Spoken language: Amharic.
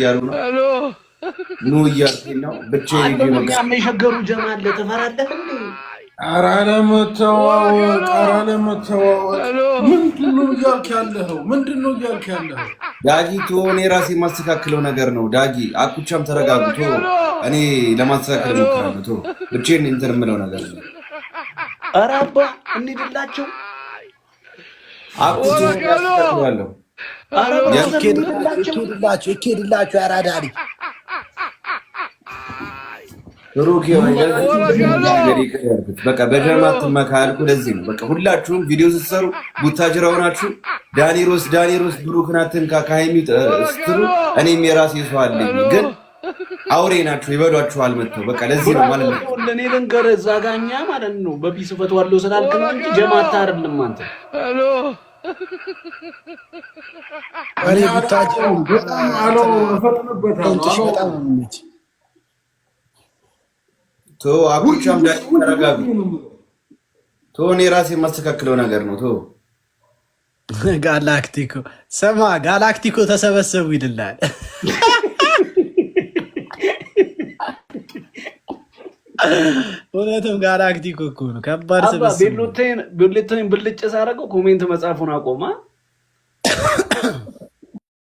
ያሉ ነው ኑ እያልኩኝ ነው ብቻዬን ይዤ ነው የሚያመሸገሩ ጀማል ተፈራለህ እንዴ ኧረ አለመተዋወቅ ምንድነው እያልክ ያለኸው ዳጊ ቶኔ ራሴ ማስተካክለው ነገር ነው ዳጊ አኩቻም ተረጋግቶ እኔ ለማስተካከል ሞክራለሁ ብቻዬን እንትን የምለው ነገር ነው ኧረ አባ እንሂድላቸው አኩቻ ያስተካክላለሁ ኧረ ይኬድላቸው ያራዳሪ ሩክ በቃ በጀማት መካልኩ ለዚህ ነው በቃ ሁላችሁም ቪዲዮ ስትሰሩ ቡታጅራው ናችሁ ዳኒሮስ ብሩክናትን ካካይሚ ስትሉ እኔም የራሴ ሰው አለኝ ግን አውሬ ናችሁ ይበሏችኋል መጥተው በቃ ለዚህ ነው ማለት ነው ለኔ ለንገር ዛጋኛ ማለት ነው በፒስ ፈትዋለው ስላልክ ነው እንጂ ጀማት አይደለም አንተ ሄሎ አሬ ቡታጅራው በጣም አለው ፈጥነበታል ቶ አኩቻም ዳጊ ተረጋጉ እኔ ራሴ የማስተካክለው ነገር ነው ጋላክቲኮ ተሰበሰቡ ይልላል እውነትም ጋላክቲኮ እኮ ነው ከባድ ሰበሰቡ ቤሎቴን ብልጭ ሳረገው ኮሜንት መጻፉን አቆማ